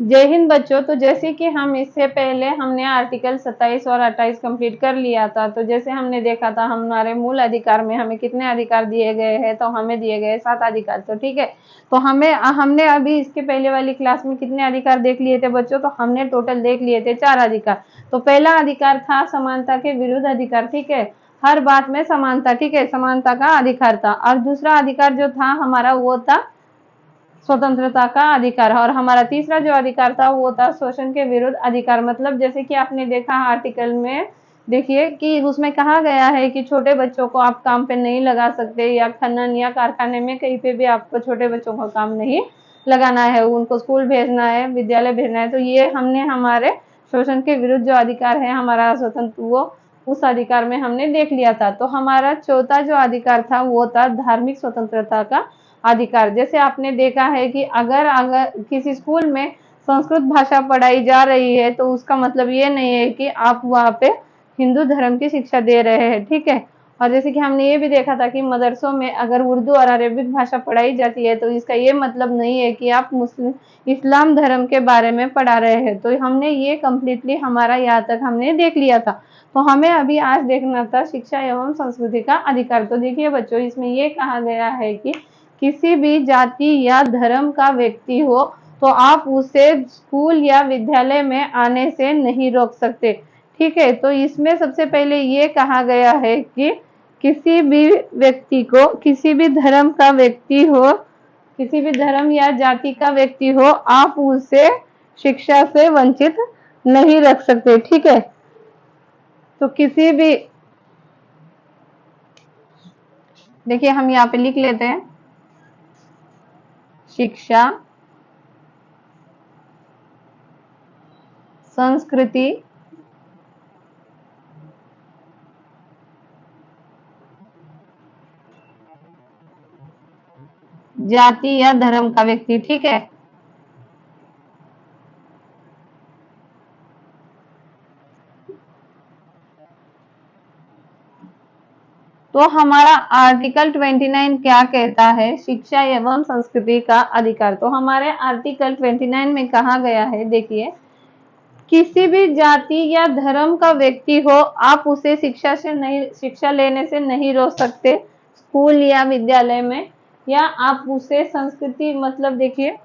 जय हिंद बच्चों। तो जैसे कि हम इससे पहले हमने आर्टिकल 27 और 28 कंप्लीट कर लिया था। तो जैसे हमने देखा था हमारे मूल अधिकार में हमें कितने अधिकार दिए गए हैं, तो हमें दिए गए 7 अधिकार। तो ठीक है, तो हमने अभी इसके पहले वाली क्लास में कितने अधिकार देख लिए थे बच्चों? तो हमने टोटल देख लिए थे 4 अधिकार। तो पहला अधिकार था समानता के विरुद्ध अधिकार, ठीक है, हर बात में समानता, ठीक है, समानता का अधिकार था। और दूसरा अधिकार जो था हमारा वो था स्वतंत्रता का अधिकार। और हमारा तीसरा जो अधिकार था वो था शोषण के विरुद्ध अधिकार। मतलब जैसे कि आपने देखा आर्टिकल में, देखिए कि उसमें कहा गया है कि छोटे बच्चों को आप काम पे नहीं लगा सकते, या खनन या कारखाने में कहीं पे भी आपको छोटे बच्चों को काम नहीं लगाना है, उनको स्कूल भेजना है, विद्यालय भेजना है। तो ये हमने हमारे शोषण के विरुद्ध जो अधिकार है हमारा स्वतंत्र, वो उस अधिकार में हमने देख लिया था। तो हमारा चौथा जो अधिकार था वो था धार्मिक स्वतंत्रता का अधिकार। जैसे आपने देखा है कि अगर किसी स्कूल में संस्कृत भाषा पढ़ाई जा रही है तो उसका मतलब ये नहीं है कि आप वहाँ पे हिंदू धर्म की शिक्षा दे रहे हैं, ठीक है। और जैसे कि हमने ये भी देखा था कि मदरसों में अगर उर्दू और अरबिक भाषा पढ़ाई जाती है तो इसका ये मतलब नहीं है कि आप मुस्लिम इस्लाम धर्म के बारे में पढ़ा रहे हैं। तो हमने ये कम्प्लीटली हमारा यहाँ तक हमने देख लिया था। तो हमें अभी आज देखना था शिक्षा एवं संस्कृति का अधिकार। तो देखिए बच्चों, इसमें ये कहा गया है कि किसी भी जाति या धर्म का व्यक्ति हो तो आप उसे स्कूल या विद्यालय में आने से नहीं रोक सकते, ठीक है। तो इसमें सबसे पहले ये कहा गया है कि किसी भी व्यक्ति को, किसी भी धर्म का व्यक्ति हो, किसी भी धर्म या जाति का व्यक्ति हो, आप उसे शिक्षा से वंचित नहीं रख सकते, ठीक है। तो किसी भी, देखिए हम यहाँ पे लिख लेते हैं शिक्षा, संस्कृति, जाति या धर्म का व्यक्ति, ठीक है। तो हमारा आर्टिकल 29 क्या कहता है? शिक्षा एवं संस्कृति का अधिकार। तो हमारे आर्टिकल 29 में कहा गया है, देखिए, किसी भी जाति या धर्म का व्यक्ति हो आप उसे शिक्षा लेने से नहीं रोक सकते स्कूल या विद्यालय में, या आप उसे संस्कृति, मतलब देखिए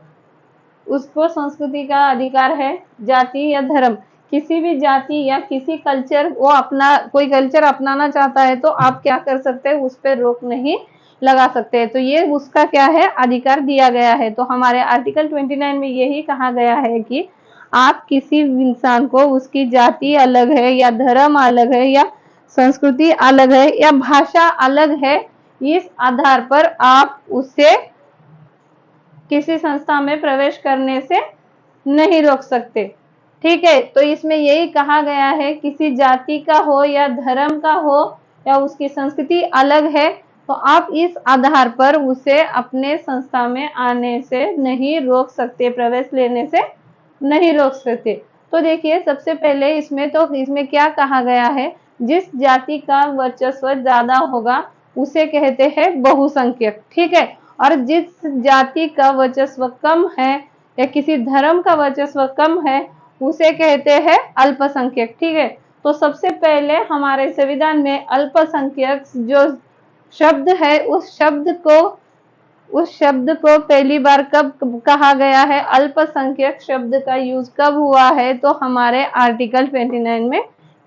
उसको संस्कृति का अधिकार है। जाति या धर्म, किसी भी जाति या किसी कल्चर, वो अपना कोई कल्चर अपनाना चाहता है तो आप क्या कर सकते हैं, उस पर रोक नहीं लगा सकते। तो ये उसका क्या है, अधिकार दिया गया है। तो हमारे आर्टिकल 29 में यही कहा गया है कि आप किसी इंसान को उसकी जाति अलग है या धर्म अलग है या संस्कृति अलग है या भाषा अलग है, इस आधार पर आप उसे किसी संस्था में प्रवेश करने से नहीं रोक सकते, ठीक है। तो इसमें यही कहा गया है, किसी जाति का हो या धर्म का हो या उसकी संस्कृति अलग है तो आप इस आधार पर उसे अपने संस्था में आने से नहीं रोक सकते, प्रवेश लेने से नहीं रोक सकते। तो देखिए सबसे पहले इसमें क्या कहा गया है, जिस जाति का वर्चस्व ज्यादा होगा उसे कहते हैं बहुसंख्यक, ठीक है। और जिस जाति का वर्चस्व कम है या किसी धर्म का वर्चस्व कम है उसे कहते हैं अल्पसंख्यक, ठीक है। तो सबसे पहले हमारे संविधान में अल्पसंख्यक जो शब्द है उस शब्द को पहली बार कब कहा गया है, अल्पसंख्यक शब्द का यूज कब हुआ है, तो हमारे आर्टिकल 29 में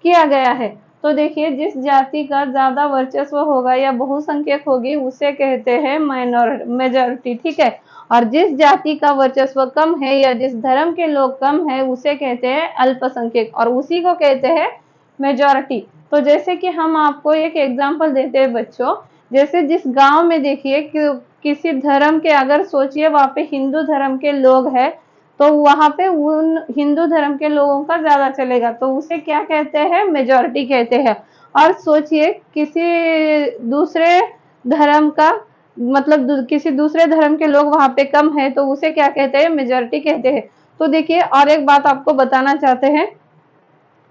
किया गया है। तो देखिए जिस जाति का ज्यादा वर्चस्व होगा या बहुसंख्यक होगी उसे कहते हैं मेजॉरिटी, ठीक है। और जिस जाति का वर्चस्व कम है या जिस धर्म के लोग कम है उसे कहते हैं अल्पसंख्यक, और उसी को कहते हैं मेजॉरिटी। तो जैसे कि हम आपको एक एग्जांपल देते हैं बच्चों, जैसे जिस गांव में देखिए कि किसी धर्म के, अगर सोचिए वहां पे हिंदू धर्म के लोग हैं तो वहां पे उन हिंदू धर्म के लोगों का ज्यादा चलेगा, तो उसे क्या कहते हैं, मेजॉरिटी कहते हैं। और सोचिए किसी दूसरे धर्म का, मतलब किसी दूसरे धर्म के लोग वहां पे कम है तो उसे क्या कहते हैं, मेजॉरिटी कहते हैं। तो देखिए और एक बात आपको बताना चाहते हैं,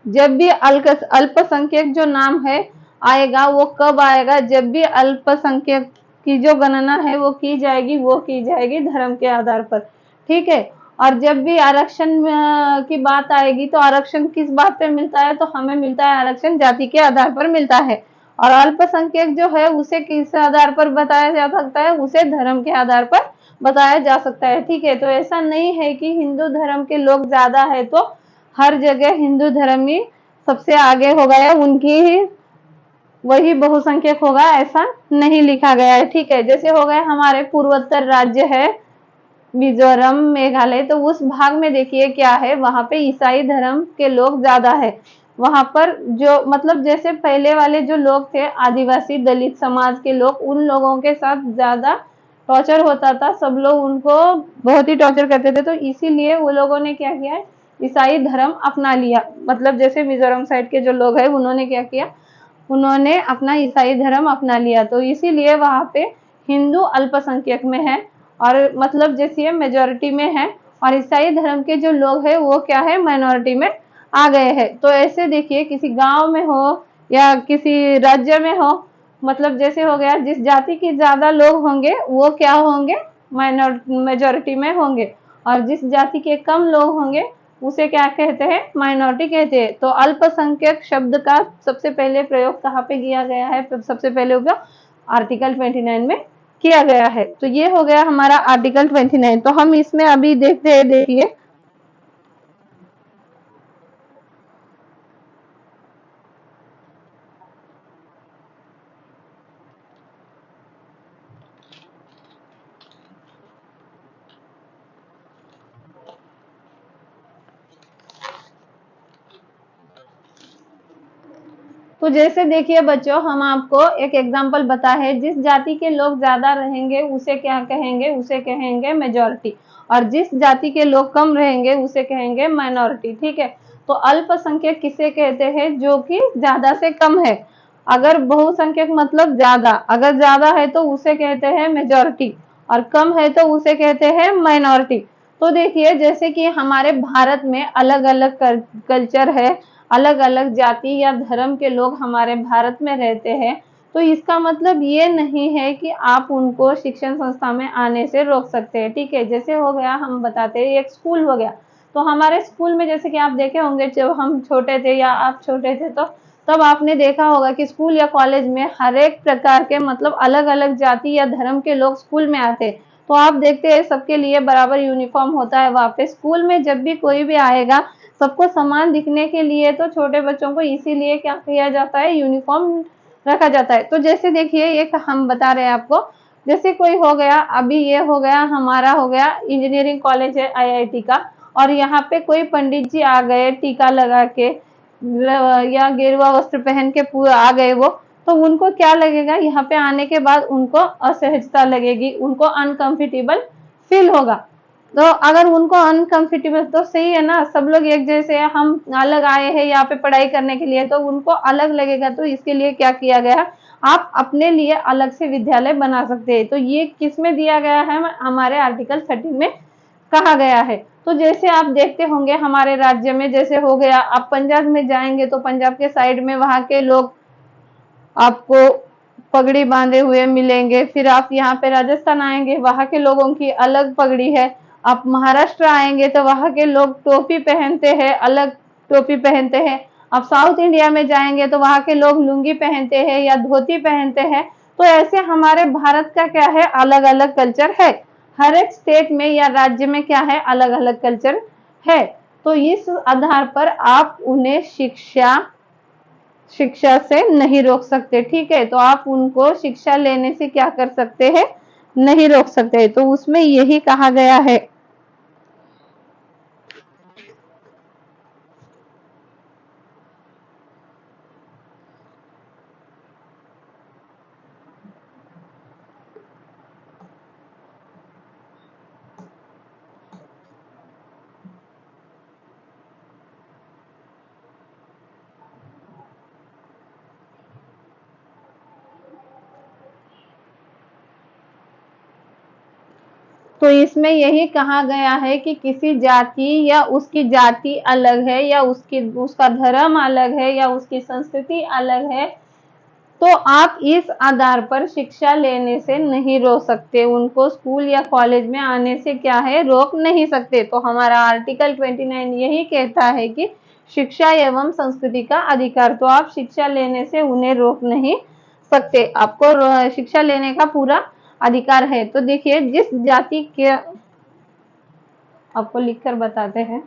जब भी अल्पसंख्यक जो नाम है आएगा वो कब आएगा, जब भी अल्पसंख्यक की जो गणना है वो की जाएगी धर्म के आधार पर, ठीक है। और जब भी आरक्षण की बात आएगी तो आरक्षण किस बात पे मिलता है, तो हमें मिलता है आरक्षण जाति के आधार पर मिलता है। और अल्पसंख्यक जो है उसे किस आधार पर बताया जा सकता है, उसे धर्म के आधार पर बताया जा सकता है। ठीक है, तो ऐसा नहीं है कि हिंदू धर्म के लोग ज्यादा है तो हर जगह हिंदू धर्म ही सबसे आगे होगा या उनकी ही वही बहुसंख्यक होगा, ऐसा नहीं लिखा गया है। ठीक है, जैसे हो गए हमारे पूर्वोत्तर राज्य है मिजोरम, मेघालय, तो उस भाग में देखिए क्या है, वहां पे ईसाई धर्म के लोग ज्यादा है। वहां पर जो मतलब जैसे पहले वाले जो लोग थे आदिवासी दलित समाज के लोग, उन लोगों के साथ ज्यादा टॉर्चर होता था, सब लोग उनको बहुत ही टॉर्चर करते थे, तो इसीलिए वो लोगों ने क्या किया, ईसाई धर्म अपना लिया। मतलब जैसे मिजोरम साइड के जो लोग हैं उन्होंने क्या किया, उन्होंने अपना ईसाई धर्म अपना लिया, तो इसीलिए वहां पे हिंदू अल्पसंख्यक में है और मतलब जैसे ये मेजोरिटी में है, और ईसाई धर्म के जो लोग हैं वो क्या है, माइनॉरिटी में आ गए हैं। तो ऐसे देखिए किसी गांव में हो या किसी राज्य में हो, मतलब जैसे हो गया जिस जाति के ज्यादा लोग होंगे वो क्या होंगे, मेजोरिटी में होंगे, और जिस जाति के कम लोग होंगे उसे क्या कहते हैं, माइनॉरिटी कहते हैं। तो अल्पसंख्यक शब्द का सबसे पहले प्रयोग कहाँ पे किया गया है, सबसे पहले उपयोग आर्टिकल 29 में किया गया है। तो ये हो गया हमारा आर्टिकल 29। तो हम इसमें अभी देखते हैं, देखिए तो जैसे देखिए बच्चों, हम आपको एक एग्जांपल बता है, जिस जाति के लोग ज्यादा रहेंगे उसे क्या कहेंगे, उसे कहेंगे मेजॉरिटी, और जिस जाति के लोग कम रहेंगे उसे कहेंगे माइनॉरिटी। ठीक है, तो अल्पसंख्यक किसे कहते हैं, जो कि ज्यादा से कम है। अगर बहुसंख्यक मतलब ज्यादा, अगर ज्यादा है तो उसे कहते हैं मेजॉरिटी, और कम है तो उसे कहते हैं माइनॉरिटी। तो देखिए जैसे कि हमारे भारत में अलग अलग कल्चर है, अलग अलग जाति या धर्म के लोग हमारे भारत में रहते हैं, तो इसका मतलब ये नहीं है कि आप उनको शिक्षण संस्था में आने से रोक सकते हैं। ठीक है, जैसे हो गया हम बताते हैं एक स्कूल हो गया, तो हमारे स्कूल में जैसे कि आप देखे होंगे जब हम छोटे थे या आप छोटे थे, तो तब आपने देखा होगा कि स्कूल या कॉलेज में हर एक प्रकार के मतलब अलग अलग जाति या धर्म के लोग स्कूल में आते, तो आप देखते हैं सबके लिए बराबर यूनिफॉर्म होता है वहां पे स्कूल में। जब भी कोई भी आएगा सबको समान दिखने के लिए तो छोटे बच्चों को इसीलिए क्या किया जाता है, यूनिफॉर्म रखा जाता है। तो जैसे देखिए एक हम बता रहे हैं आपको, जैसे कोई हो गया, अभी ये हो गया हमारा हो गया इंजीनियरिंग कॉलेज है आईआईटी का, और यहाँ पे कोई पंडित जी आ गए टीका लगा के या गेरुआ वस्त्र पहन के पूरा आ गए वो, तो उनको क्या लगेगा, यहाँ पे आने के बाद उनको असहजता लगेगी, उनको अनकंफर्टेबल फील होगा। तो अगर उनको अनकंफर्टेबल, तो सही है ना, सब लोग एक जैसे हैं, हम अलग आए हैं यहाँ पे पढ़ाई करने के लिए, तो उनको अलग लगेगा। तो इसके लिए क्या किया गया, आप अपने लिए अलग से विद्यालय बना सकते हैं। तो ये किस में दिया गया है, हमारे आर्टिकल 30 में कहा गया है। तो जैसे आप देखते होंगे हमारे राज्य में जैसे हो गया, आप पंजाब में जाएंगे तो पंजाब के साइड में वहां के लोग आपको पगड़ी बांधे हुए मिलेंगे। फिर आप यहाँ पे राजस्थान आएंगे, वहां के लोगों की अलग पगड़ी है। आप महाराष्ट्र आएंगे तो वहां के लोग टोपी पहनते हैं, अलग टोपी पहनते हैं। आप साउथ इंडिया में जाएंगे तो वहां के लोग लुंगी पहनते हैं या धोती पहनते हैं। तो ऐसे हमारे भारत का क्या है, अलग अलग कल्चर है। हर एक स्टेट में या राज्य में क्या है, अलग अलग कल्चर है। तो इस आधार पर आप उन्हें शिक्षा से नहीं रोक सकते। ठीक है, तो आप उनको शिक्षा लेने से क्या कर सकते हैं, नहीं रोक सकते। तो उसमें यही कहा गया है। तो इसमें यही कहा गया है कि किसी जाति या उसकी जाति अलग है या उसकी उसका धर्म अलग है या उसकी संस्कृति अलग है, तो आप इस आधार पर शिक्षा लेने से नहीं रोक सकते, उनको स्कूल या कॉलेज में आने से क्या है, रोक नहीं सकते। तो हमारा आर्टिकल 29 यही कहता है कि शिक्षा एवं संस्कृति का अधिकार, तो आप शिक्षा लेने से उन्हें रोक नहीं सकते, आपको शिक्षा लेने का पूरा अधिकार है। तो देखिए, जिस जाति के, आपको लिखकर बताते हैं।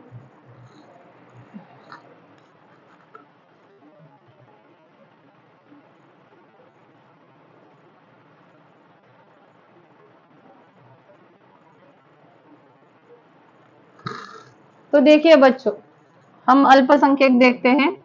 तो देखिए बच्चों, हम अल्पसंख्यक देखते हैं।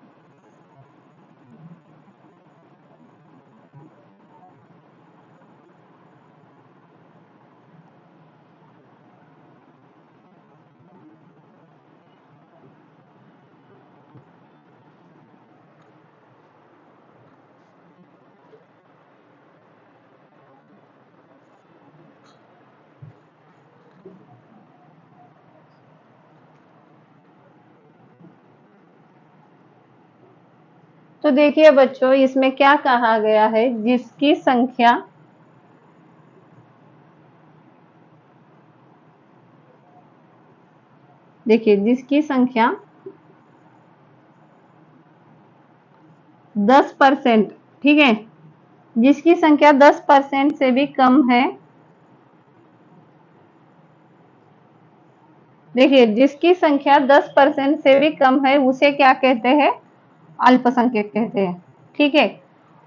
तो देखिए बच्चों, इसमें क्या कहा गया है, जिसकी संख्या, देखिए जिसकी संख्या 10%, ठीक है, जिसकी संख्या 10% से भी कम है, देखिए जिसकी संख्या 10% से भी कम है उसे क्या कहते हैं, अल्पसंख्यक कहते हैं, ठीक है।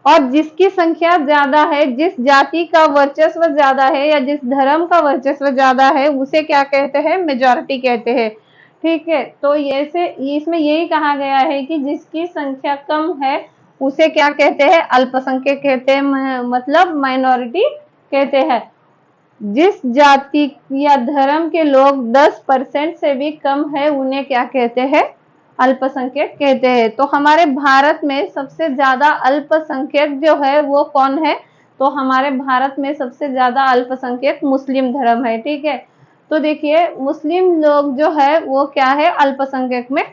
और जिसकी संख्या ज्यादा है, जिस जाति का वर्चस्व ज्यादा है या जिस धर्म का वर्चस्व ज्यादा है उसे क्या कहते हैं, मेजॉरिटी कहते हैं, ठीक है। तो ऐसे इसमें यही कहा गया है कि जिसकी संख्या कम है उसे क्या कहते हैं, अल्पसंख्यक कहते हैं, मतलब माइनॉरिटी कहते हैं। जिस जाति या धर्म के लोग 10% से भी कम है उन्हें क्या कहते हैं, अल्पसंख्यक कहते हैं। तो हमारे भारत में सबसे ज्यादा अल्पसंख्यक जो है वो कौन है, तो हमारे भारत में सबसे ज्यादा अल्पसंख्यक मुस्लिम धर्म है, ठीक है। तो देखिए, मुस्लिम लोग जो है वो क्या है, अल्पसंख्यक में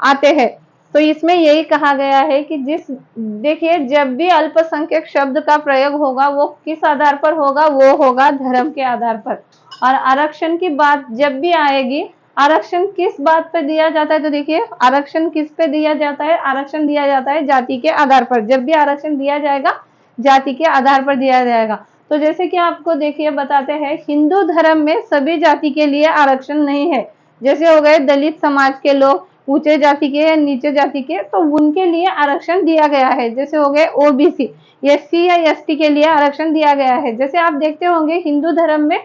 आते हैं। तो इसमें यही कहा गया है कि देखिए, जब भी अल्पसंख्यक शब्द का प्रयोग होगा वो किस आधार पर होगा, वो होगा धर्म के आधार पर। और आरक्षण की बात जब भी आएगी, आरक्षण किस बात पर दिया जाता है, तो देखिए आरक्षण किस पे दिया जाता है, आरक्षण दिया जाता है जाति के आधार पर। जब भी आरक्षण दिया जाएगा जाति के आधार पर दिया जाएगा। तो जैसे कि आपको देखिए बताते हैं, हिंदू धर्म में सभी जाति के लिए आरक्षण नहीं है। जैसे हो गए दलित समाज के लोग, ऊंचे जाति के या नीचे जाति के, तो उनके लिए आरक्षण दिया गया है। जैसे हो गए ओबीसी, एससी या एसटी के लिए आरक्षण दिया गया है। जैसे आप देखते होंगे हिंदू धर्म में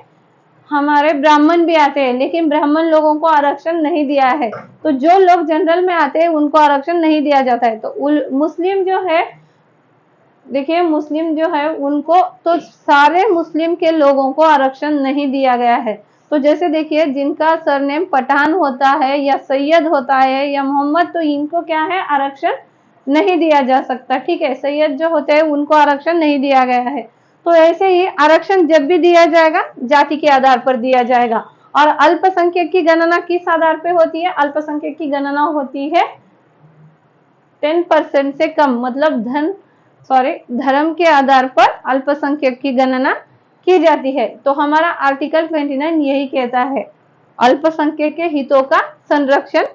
हमारे ब्राह्मण भी आते हैं, लेकिन ब्राह्मण लोगों को आरक्षण नहीं दिया है। तो जो लोग जनरल में आते हैं उनको आरक्षण नहीं दिया जाता है। तो मुस्लिम जो है, देखिए मुस्लिम जो है उनको, तो सारे मुस्लिम के लोगों को आरक्षण नहीं दिया गया है। तो जैसे देखिए, जिनका सरनेम पठान होता है या सैयद होता है या मोहम्मद, तो इनको क्या है, आरक्षण नहीं दिया जा सकता, ठीक है। सैयद जो होते हैं उनको आरक्षण नहीं दिया गया है। तो ऐसे ही आरक्षण जब भी दिया जाएगा जाति के आधार पर दिया जाएगा। और अल्पसंख्यक की गणना किस आधार पर होती है, अल्पसंख्यक की गणना होती है 10% से कम, मतलब धर्म के आधार पर अल्पसंख्यक की गणना की जाती है। तो हमारा आर्टिकल 29 यही कहता है, अल्पसंख्यक के हितों का संरक्षण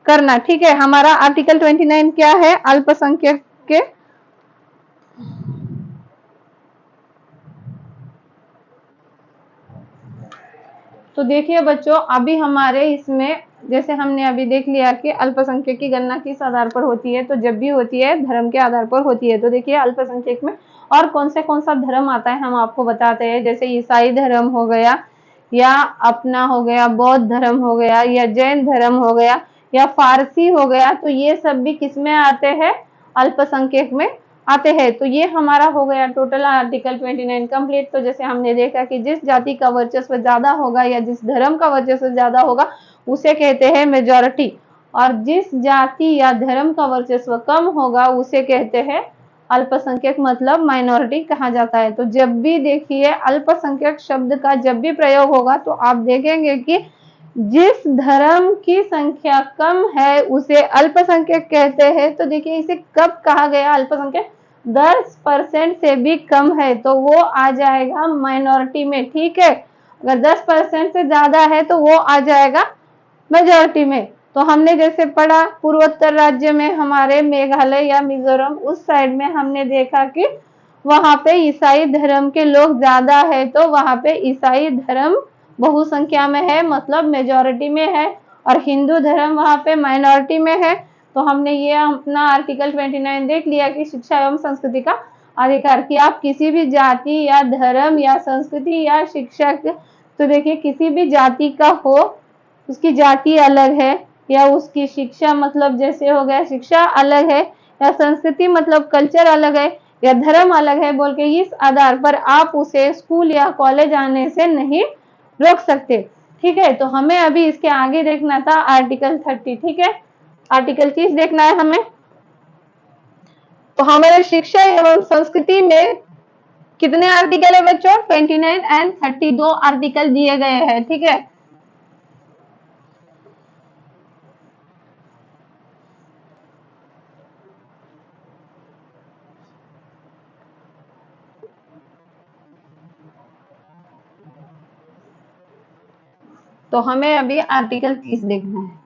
करना, ठीक है। हमारा आर्टिकल 29 क्या है, अल्पसंख्यक के, तो देखिए बच्चों, अभी हमारे इसमें जैसे हमने अभी देख लिया कि अल्पसंख्यक की गणना किस आधार पर होती है, तो जब भी होती है धर्म के आधार पर होती है। तो देखिए अल्पसंख्यक में और कौन सा धर्म आता है हम आपको बताते हैं। जैसे ईसाई धर्म हो गया, या अपना हो गया, बौद्ध धर्म हो गया, या जैन धर्म हो गया, या फारसी हो गया, तो ये सब भी किसमें आते हैं, अल्पसंख्यक में आते हैं। तो ये हमारा हो गया टोटल आर्टिकल 29 कंप्लीट। तो जैसे हमने देखा कि जिस जाति का वर्चस्व ज्यादा होगा या जिस धर्म का वर्चस्व ज्यादा होगा उसे कहते हैं मेजॉरिटी, और जिस जाति या धर्म का वर्चस्व कम होगा उसे कहते हैं अल्पसंख्यक, मतलब माइनॉरिटी कहा जाता है। तो जब भी देखिए अल्पसंख्यक शब्द का जब भी प्रयोग होगा तो आप देखेंगे कि जिस धर्म की संख्या कम है उसे अल्पसंख्यक कहते हैं। तो देखिए इसे कब कहा गया अल्पसंख्यक, 10% से भी कम है तो वो आ जाएगा माइनॉरिटी में, ठीक है। अगर 10% से ज्यादा है तो वो आ जाएगा मेजॉरिटी में। तो हमने जैसे पढ़ा पूर्वोत्तर राज्य में हमारे मेघालय या मिजोरम उस साइड में हमने देखा कि वहां पे ईसाई धर्म के लोग ज्यादा है, तो वहां पे ईसाई धर्म बहुसंख्या में है, मतलब मेजॉरिटी में है, और हिंदू धर्म वहां पे माइनॉरिटी में है। तो हमने ये अपना आर्टिकल 29 देख लिया कि शिक्षा एवं संस्कृति का अधिकार, कि आप किसी भी जाति या धर्म या संस्कृति या शिक्षक, तो देखिए किसी भी जाति का हो, उसकी जाति अलग है, या उसकी शिक्षा मतलब जैसे हो गया शिक्षा अलग है, या संस्कृति मतलब कल्चर अलग है, या धर्म अलग है बोल के इस आधार पर आप उसे स्कूल या कॉलेज आने से नहीं रोक सकते, ठीक है। तो हमें अभी इसके आगे देखना था आर्टिकल 30, ठीक है। आर्टिकल 30 देखना है हमें। तो हमारे शिक्षा एवं संस्कृति में कितने आर्टिकल है बच्चों? 29 एंड 30 दो आर्टिकल दिए गए हैं, ठीक है। तो हमें अभी आर्टिकल 30 देखना है।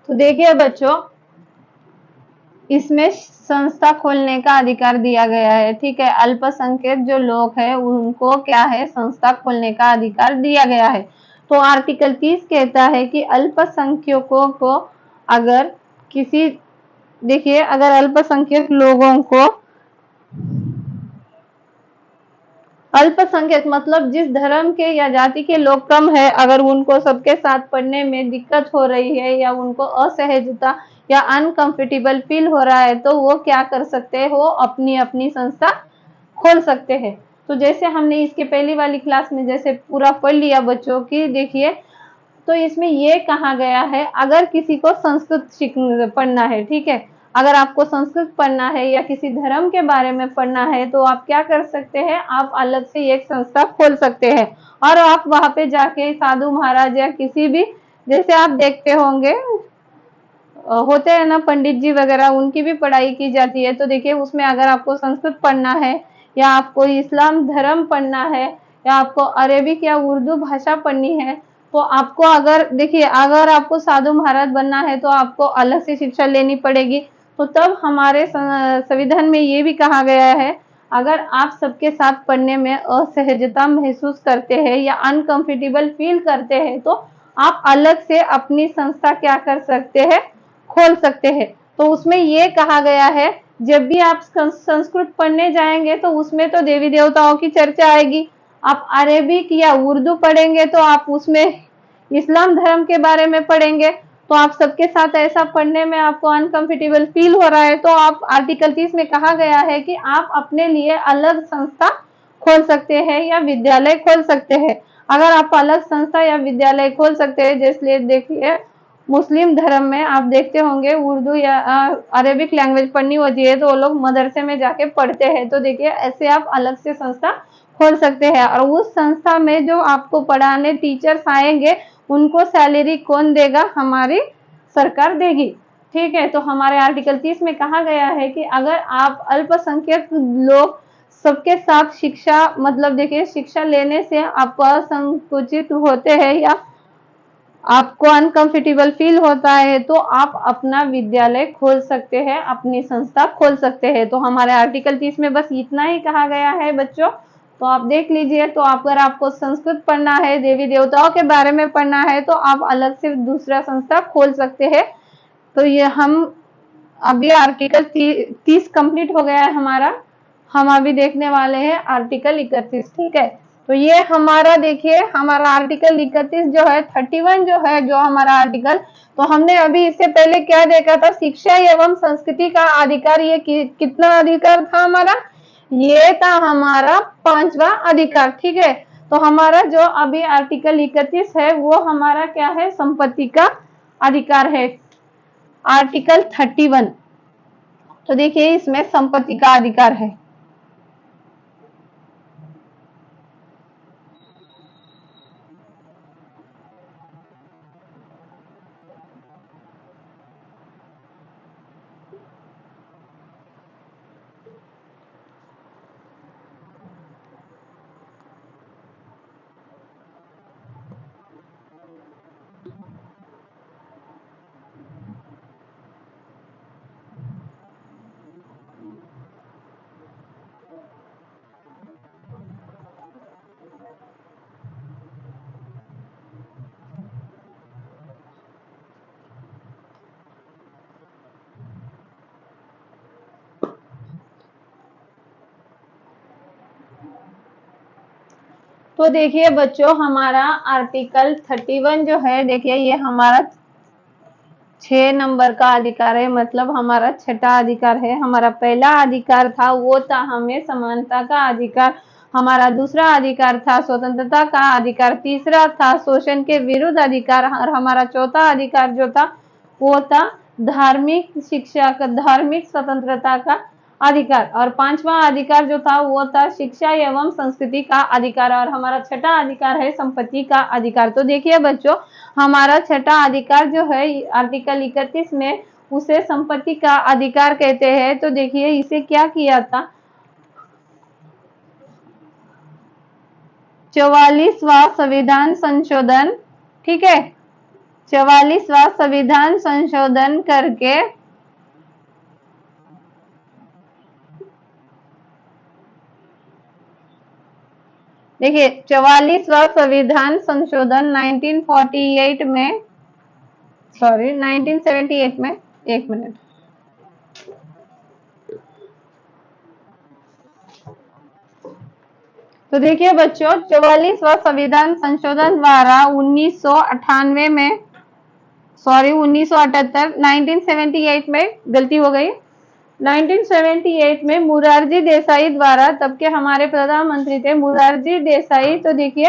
तो देखिए बच्चों, इसमें संस्था खोलने का अधिकार दिया गया है, ठीक है। अल्पसंख्यक जो लोग हैं उनको क्या है, संस्था खोलने का अधिकार दिया गया है। तो आर्टिकल 30 कहता है कि अल्पसंख्यकों को अगर किसी, देखिए अगर अल्पसंख्यक लोगों को, अल्पसंख्यक मतलब जिस धर्म के या जाति के लोग कम है, अगर उनको सबके साथ पढ़ने में दिक्कत हो रही है या उनको असहजता या अनकंफर्टेबल फील हो रहा है, तो वो क्या कर सकते हैं, वो अपनी अपनी संस्था खोल सकते हैं। तो जैसे हमने इसके पहली वाली क्लास में जैसे पूरा पढ़ लिया बच्चों की, देखिए तो इसमें ये कहा गया है अगर किसी को संस्कृत पढ़ना है, ठीक है, अगर आपको संस्कृत पढ़ना है या किसी धर्म के बारे में पढ़ना है तो आप क्या कर सकते हैं, आप अलग से एक संस्था खोल सकते हैं और आप वहां पे जाके साधु महाराज या किसी भी, जैसे आप देखते होंगे होते हैं ना पंडित जी वगैरह, उनकी भी पढ़ाई की जाती है। तो देखिए उसमें अगर आपको संस्कृत पढ़ना है या आपको इस्लाम धर्म पढ़ना है या आपको अरेबिक या उर्दू भाषा पढ़नी है, तो आपको अगर देखिए अगर आपको साधु महाराज बनना है तो आपको अलग से शिक्षा लेनी पड़ेगी। तो तब हमारे संविधान में ये भी कहा गया है अगर आप सबके साथ पढ़ने में असहजता महसूस करते हैं या अनकंफर्टेबल फील करते हैं तो आप अलग से अपनी संस्था क्या कर सकते हैं, खोल सकते हैं। तो उसमें ये कहा गया है जब भी आप संस्कृत पढ़ने जाएंगे तो उसमें तो देवी देवताओं की चर्चा आएगी, आप अरेबिक या उर्दू पढ़ेंगे तो आप उसमें इस्लाम धर्म के बारे में पढ़ेंगे। तो आप सबके साथ ऐसा पढ़ने में आपको अनकंफर्टेबल फील हो रहा है तो आप आर्टिकल 30 में कहा गया है कि आप अपने लिए अलग संस्था खोल सकते हैं या विद्यालय खोल सकते हैं। अगर आप अलग संस्था या विद्यालय खोल सकते हैं, जैसे देखिए मुस्लिम धर्म में आप देखते होंगे उर्दू या अरेबिक लैंग्वेज पढ़नी होती है तो वो लोग मदरसे में जाके पढ़ते हैं। तो देखिए ऐसे आप अलग से संस्था खोल सकते हैं और उस संस्था में जो आपको पढ़ाने टीचर्स आएंगे उनको सैलरी कौन देगा, हमारी सरकार देगी, ठीक है। तो हमारे आर्टिकल 30 में कहा गया है कि अगर आप अल्पसंख्यक लोग सबके साथ शिक्षा मतलब देखिए शिक्षा लेने से आपको असंकुचित होते हैं या आपको अनकंफर्टेबल फील होता है तो आप अपना विद्यालय खोल सकते हैं, अपनी संस्था खोल सकते हैं। तो हमारे आर्टिकल 30 में बस इतना ही कहा गया है बच्चों। तो आप देख लीजिए, तो अगर आपको संस्कृत पढ़ना है, देवी देवताओं के बारे में पढ़ना है तो आप अलग से दूसरा संस्था खोल सकते हैं। तो ये हम अभी आर्टिकल 30 कंप्लीट हो गया है हमारा, हम अभी देखने वाले हैं आर्टिकल 31, ठीक है। तो ये हमारा देखिए हमारा आर्टिकल 31 जो है, 31 जो है जो हमारा आर्टिकल, तो हमने अभी इससे पहले क्या देखा था, शिक्षा एवं संस्कृति का अधिकार। ये कितना अधिकार था हमारा, ये था हमारा 5वां अधिकार। ठीक है, तो हमारा जो अभी आर्टिकल 31 है वो हमारा क्या है, संपत्ति का अधिकार है, आर्टिकल 31। तो देखिए इसमें संपत्ति का अधिकार है। तो देखिए बच्चों हमारा आर्टिकल 31 जो है, देखिए ये हमारा 6 नंबर का अधिकार है, मतलब हमारा छठा अधिकार है। हमारा पहला अधिकार था वो था हमें समानता का अधिकार, हमारा दूसरा अधिकार था स्वतंत्रता का अधिकार, तीसरा था शोषण के विरुद्ध अधिकार, और हमारा चौथा अधिकार जो था वो था धार्मिक शिक्षा का, धार्मिक स्वतंत्रता का अधिकार, और 5वां अधिकार जो था वो था शिक्षा एवं संस्कृति का अधिकार, और हमारा छठा अधिकार है संपत्ति का अधिकार। तो देखिए बच्चों हमारा छठा अधिकार जो है आर्टिकल 31 में, उसे संपत्ति का अधिकार कहते हैं। तो देखिए इसे क्या किया था, 44वां संविधान संशोधन, ठीक है, 44वां संविधान संशोधन करके देखिए 44वां संविधान संशोधन 1948 में, सॉरी 1978 में, एक मिनट, तो देखिए बच्चों 44वां संविधान संशोधन द्वारा 1998 में, सॉरी 1978, 1978 में गलती हो गई, 1978 में मुरारजी देसाई द्वारा, तब के हमारे प्रधानमंत्री थे मुरारजी देसाई। तो देखिए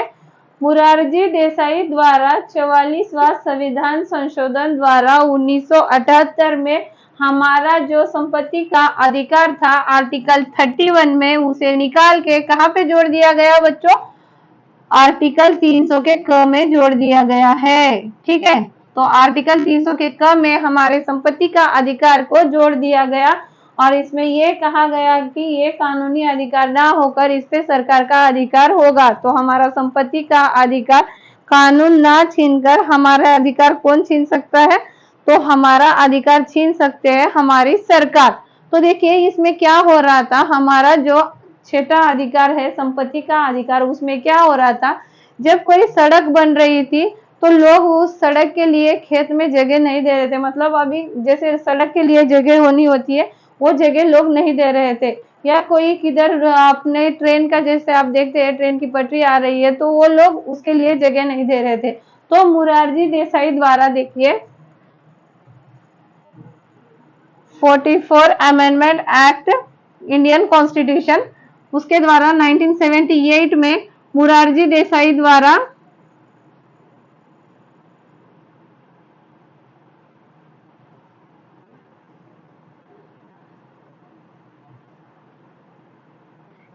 मुरारजी देसाई द्वारा 44वां संविधान संशोधन द्वारा 1978 में हमारा जो संपत्ति का अधिकार था आर्टिकल 31 में, उसे निकाल के कहाँ पे जोड़ दिया गया बच्चों, आर्टिकल 300 के क में जोड़ दिया गया है। ठीक है, तो आर्टिकल 300 के क में हमारे संपत्ति का अधिकार को जोड़ दिया गया, और इसमें यह कहा गया कि ये कानूनी अधिकार ना होकर इस पे सरकार का अधिकार होगा। तो हमारा संपत्ति का अधिकार कानून ना छीनकर हमारा अधिकार कौन छीन सकता है, तो हमारा अधिकार छीन सकते हैं हमारी सरकार। तो देखिए इसमें क्या हो रहा था, हमारा जो छठा अधिकार है संपत्ति का अधिकार, उसमें क्या हो रहा था, जब कोई सड़क बन रही थी तो लोग उस सड़क के लिए खेत में जगह नहीं दे रहे थे, मतलब अभी जैसे सड़क के लिए जगह होनी होती है वो जगह लोग नहीं दे रहे थे, या कोई किधर अपने ट्रेन का, जैसे आप देखते हैं ट्रेन की पटरी आ रही है तो वो लोग उसके लिए जगह नहीं दे रहे थे। तो मुरारजी देसाई द्वारा देखिए 44 अमेंडमेंट एक्ट इंडियन कॉन्स्टिट्यूशन, उसके द्वारा 1978 में मुरारजी देसाई द्वारा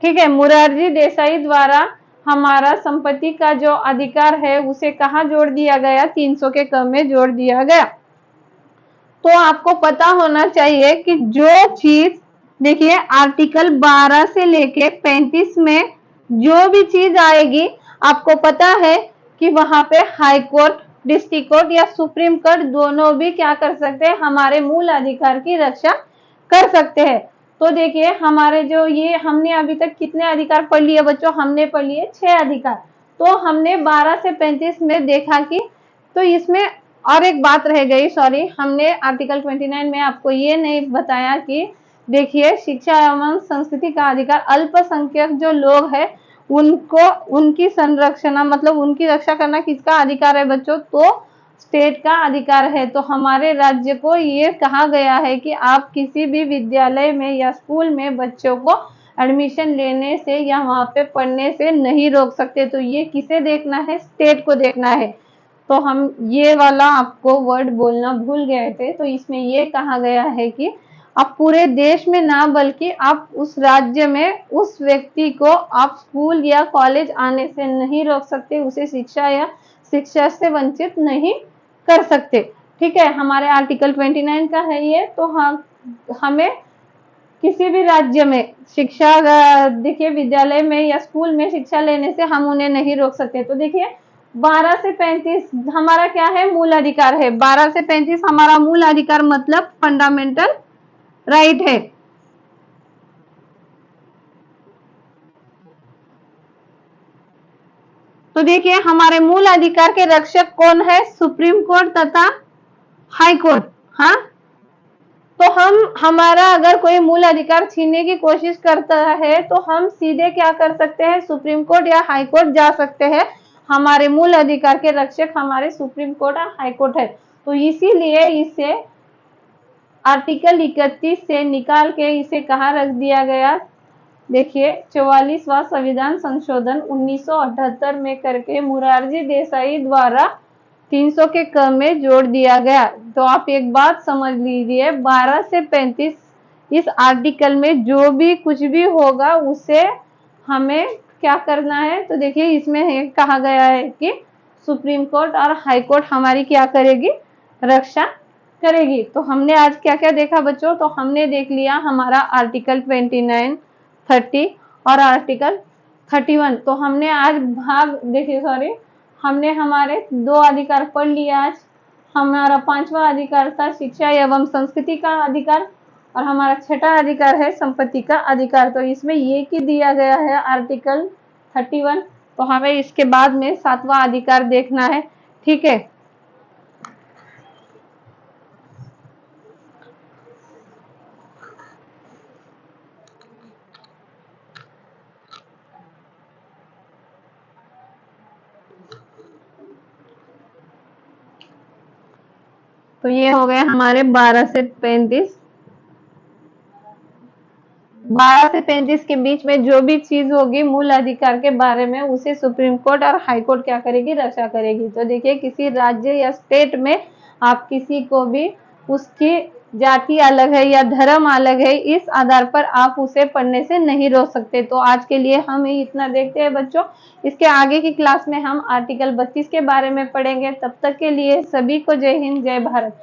ठीक है, मुरारजी देसाई द्वारा हमारा संपत्ति का जो अधिकार है उसे कहाँ जोड़ दिया गया, 300 के क में जोड़ दिया गया। तो आपको पता होना चाहिए कि जो चीज देखिए आर्टिकल 12 से लेके 35 में जो भी चीज आएगी, आपको पता है कि वहां पे हाई कोर्ट, डिस्ट्रिक्ट कोर्ट या सुप्रीम कोर्ट दोनों भी क्या कर सकते हैं, हमारे मूल अधिकार की रक्षा कर सकते हैं। तो देखिए हमारे जो ये हमने अभी तक कितने अधिकार पढ़ लिए बच्चों, हमने पढ़ लिए 6 अधिकार। तो हमने 12 से 35 में देखा कि, तो इसमें और एक बात रह गई, सॉरी, हमने आर्टिकल 29 में आपको ये नहीं बताया कि देखिए शिक्षा एवं संस्कृति का अधिकार, अल्पसंख्यक जो लोग हैं उनको उनकी संरक्षण मतलब उनकी रक्षा करना किसका अधिकार है बच्चों? तो स्टेट का अधिकार है। तो हमारे राज्य को ये कहा गया है कि आप किसी भी विद्यालय में या स्कूल में बच्चों को एडमिशन लेने से या वहां पे पढ़ने से नहीं रोक सकते। तो ये किसे देखना है? स्टेट को देखना है। तो हम ये वाला आपको वर्ड बोलना भूल गए थे। तो इसमें ये कहा गया है कि आप पूरे देश में ना बल्कि आप उस राज्य में उस व्यक्ति को आप स्कूल या कॉलेज आने से नहीं रोक सकते, उसे शिक्षा या शिक्षा से वंचित नहीं कर सकते। ठीक है, हमारे आर्टिकल 29 का है ये। तो हमें किसी भी राज्य में शिक्षा देखिए विद्यालय में या स्कूल में शिक्षा लेने से हम उन्हें नहीं रोक सकते। तो देखिए 12 से 35 हमारा क्या है? मूल अधिकार है। 12 से 35 हमारा मूल अधिकार मतलब फंडामेंटल राइट है। तो देखिए हमारे मूल अधिकार के रक्षक कौन है? सुप्रीम कोर्ट तथा हाई कोर्ट। हाँ, तो हमारा अगर कोई मूल अधिकार छीनने की कोशिश करता है तो हम सीधे क्या कर सकते हैं? सुप्रीम कोर्ट या हाई कोर्ट जा सकते हैं। हमारे मूल अधिकार के रक्षक हमारे सुप्रीम कोर्ट और हाई कोर्ट है। तो इसीलिए इसे आर्टिकल 31 से निकाल के इसे कहाँ रख दिया गया? देखिए 44वां संविधान संशोधन 1978 में करके मुरारजी देसाई द्वारा 300 के क में जोड़ दिया गया। तो आप एक बात समझ लीजिए, 12 से 35 इस आर्टिकल में जो भी कुछ भी होगा उसे हमें क्या करना है? तो देखिए इसमें कहा गया है कि सुप्रीम कोर्ट और हाई कोर्ट हमारी क्या करेगी? रक्षा करेगी। तो हमने आज क्या क्या देखा बच्चों? तो हमने देख लिया हमारा आर्टिकल 29, 30 और आर्टिकल 31। तो हमने आज भाग देखिए हमने हमारे 2 अधिकार पढ़ लिया आज। हमारा 5वां अधिकार था शिक्षा एवं संस्कृति का अधिकार और हमारा 6ठा अधिकार है संपत्ति का अधिकार। तो इसमें ये की दिया गया है आर्टिकल 31। तो हमें इसके बाद में 7वां अधिकार देखना है। ठीक है, तो ये हो गए हमारे 12 से 35। 12 से 35 के बीच में जो भी चीज होगी मूल अधिकार के बारे में उसे सुप्रीम कोर्ट और हाई कोर्ट क्या करेगी? रक्षा करेगी। तो देखिए किसी राज्य या स्टेट में आप किसी को भी उसकी जाति अलग है या धर्म अलग है, इस आधार पर आप उसे पढ़ने से नहीं रोक सकते। तो आज के लिए हम इतना देखते हैं बच्चों। इसके आगे की क्लास में हम आर्टिकल 32 के बारे में पढ़ेंगे। तब तक के लिए सभी को जय हिंद, जय भारत।